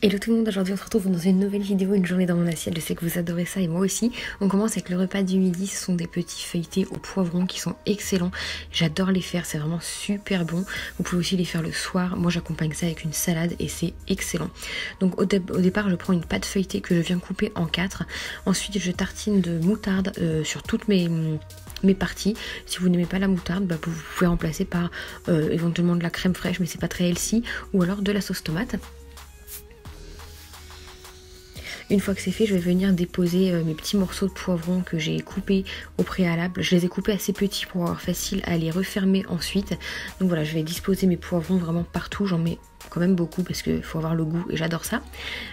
Hello tout le monde, aujourd'hui on se retrouve dans une nouvelle vidéo, une journée dans mon assiette. Je sais que vous adorez ça et moi aussi. On commence avec le repas du midi, ce sont des petits feuilletés au poivron qui sont excellents. J'adore les faire, c'est vraiment super bon. Vous pouvez aussi les faire le soir, moi j'accompagne ça avec une salade et c'est excellent. Donc au départ je prends une pâte feuilletée que je viens couper en 4. Ensuite je tartine de moutarde sur toutes mes parties. Si vous n'aimez pas la moutarde, bah, vous pouvez remplacer par éventuellement de la crème fraîche, mais c'est pas très healthy, ou alors de la sauce tomate. Une fois que c'est fait, je vais venir déposer mes petits morceaux de poivron que j'ai coupés au préalable. Je les ai coupés assez petits pour avoir facile à les refermer ensuite. Donc voilà, je vais disposer mes poivrons vraiment partout. J'en mets quand même beaucoup parce qu'il faut avoir le goût et j'adore ça.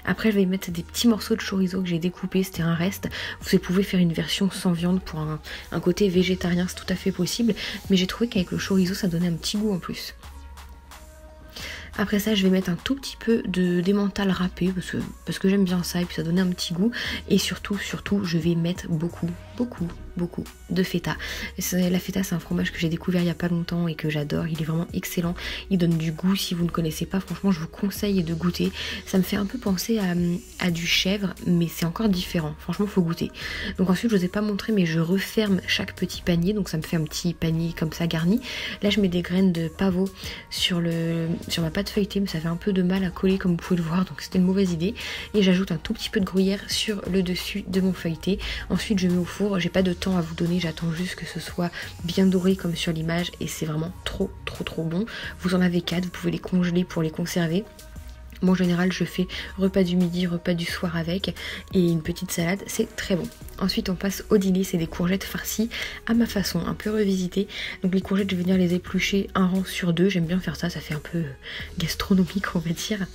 Après, je vais mettre des petits morceaux de chorizo que j'ai découpés. C'était un reste. Vous pouvez faire une version sans viande pour un côté végétarien, c'est tout à fait possible. Mais j'ai trouvé qu'avec le chorizo, ça donnait un petit goût en plus. Après ça, je vais mettre un tout petit peu d'emmental râpé parce que j'aime bien ça et puis ça donnait un petit goût. Et surtout, je vais mettre beaucoup de feta. La feta, c'est un fromage que j'ai découvert il n'y a pas longtemps et que j'adore. Il est vraiment excellent. Il donne du goût. Si vous ne connaissez pas, franchement, je vous conseille de goûter. Ça me fait un peu penser à du chèvre, mais c'est encore différent. Franchement, il faut goûter. Donc ensuite, je ne vous ai pas montré, mais je referme chaque petit panier. Donc ça me fait un petit panier comme ça garni. Là, je mets des graines de pavot sur ma pâte feuilletée, mais ça fait un peu de mal à coller comme vous pouvez le voir, donc c'était une mauvaise idée. Et j'ajoute un tout petit peu de gruyère sur le dessus de mon feuilleté. Ensuite je mets au four, j'ai pas de temps à vous donner, j'attends juste que ce soit bien doré comme sur l'image et c'est vraiment trop bon. Vous en avez 4, vous pouvez les congeler pour les conserver. Moi en général je fais repas du midi, repas du soir avec et une petite salade, c'est très bon. Ensuite on passe au dîner, c'est des courgettes farcies à ma façon, un peu revisitées. Donc les courgettes je vais venir les éplucher un rang sur deux, j'aime bien faire ça, ça fait un peu gastronomique on va dire.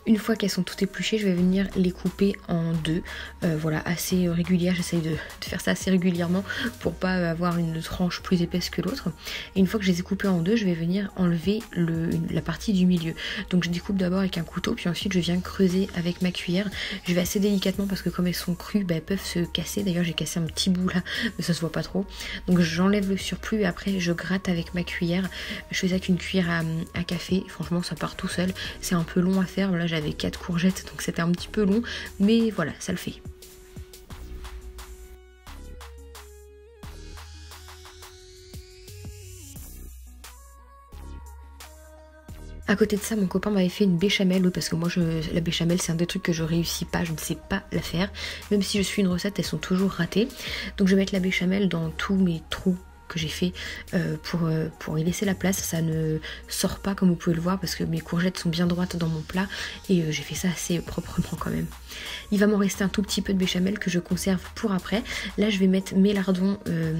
Une fois qu'elles sont toutes épluchées, je vais venir les couper en deux, voilà, assez régulière. J'essaye de faire ça assez régulièrement pour pas avoir une tranche plus épaisse que l'autre. Et une fois que je les ai coupées en deux, je vais venir enlever la partie du milieu. Donc je découpe d'abord avec un couteau, puis ensuite je viens creuser avec ma cuillère. Je vais assez délicatement parce que comme elles sont crues, bah, elles peuvent se casser. D'ailleurs j'ai cassé un petit bout là, mais ça se voit pas trop. Donc j'enlève le surplus et après je gratte avec ma cuillère. Je fais ça avec une cuillère à café. Franchement ça part tout seul. C'est un peu long à faire. Là j'avais 4 courgettes donc c'était un petit peu long, mais voilà, ça le fait. À côté de ça, mon copain m'avait fait une béchamel, parce que moi la béchamel c'est un des trucs que je réussis pas, je ne sais pas la faire. Même si je suis une recette, elles sont toujours ratées. Donc je vais mettre la béchamel dans tous mes trous que j'ai fait pour y laisser la place. Ça ne sort pas comme vous pouvez le voir parce que mes courgettes sont bien droites dans mon plat et j'ai fait ça assez proprement quand même. Il va m'en rester un tout petit peu de béchamel que je conserve pour après. Là je vais mettre mes lardons,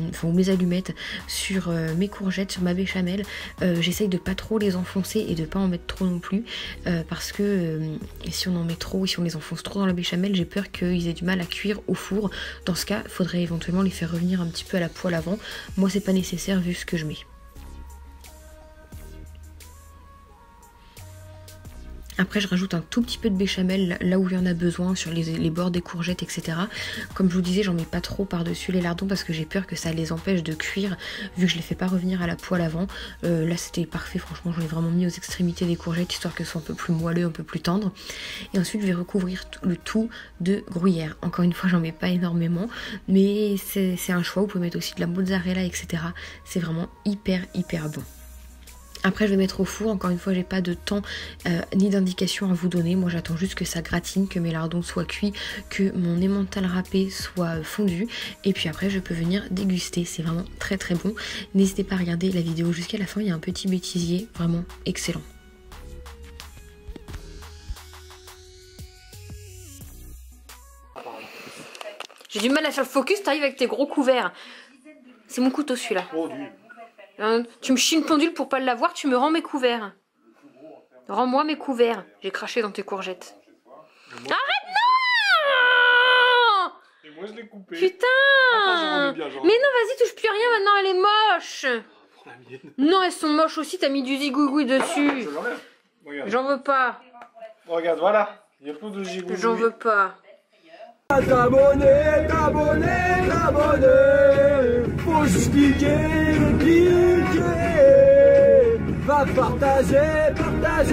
enfin mes allumettes sur mes courgettes, sur ma béchamel. J'essaye de pas trop les enfoncer et de pas en mettre trop non plus parce que si on en met trop, si on les enfonce trop dans la béchamel, j'ai peur qu'ils aient du mal à cuire au four. Dans ce cas, il faudrait éventuellement les faire revenir un petit peu à la poêle avant. Moi c'est pas nécessaire vu ce que je mets. Après je rajoute un tout petit peu de béchamel là où il y en a besoin, sur les bords des courgettes, etc. Comme je vous disais, j'en mets pas trop par-dessus les lardons parce que j'ai peur que ça les empêche de cuire vu que je les fais pas revenir à la poêle avant. Là c'était parfait, franchement j'en ai vraiment mis aux extrémités des courgettes histoire que ce soit un peu plus moelleux, un peu plus tendre. Et ensuite je vais recouvrir le tout de gruyère. Encore une fois j'en mets pas énormément, mais c'est un choix, vous pouvez mettre aussi de la mozzarella, etc. C'est vraiment hyper bon. Après je vais mettre au four, encore une fois j'ai pas de temps ni d'indication à vous donner, moi j'attends juste que ça gratine, que mes lardons soient cuits, que mon emmental râpé soit fondu et puis après je peux venir déguster, c'est vraiment très bon. N'hésitez pas à regarder la vidéo jusqu'à la fin, il y a un petit bêtisier vraiment excellent. J'ai du mal à faire le focus, t'arrives avec tes gros couverts. C'est mon couteau celui-là. Tu me chies une pendule pour pas l'avoir, tu me rends mes couverts. Rends-moi mes couverts. J'ai craché dans tes courgettes. Arrête, non! Et moi je l'ai coupé. Putain! Mais non, vas-y, touche plus à rien maintenant, elle est moche. Non, elles sont moches aussi, t'as mis du zigouigoui dessus. Je l'enlève. J'en veux pas. Regarde, voilà. Il y a plus de zigouigoui. J'en veux pas. T'abonner, faut se cliquer, partagez, partagez.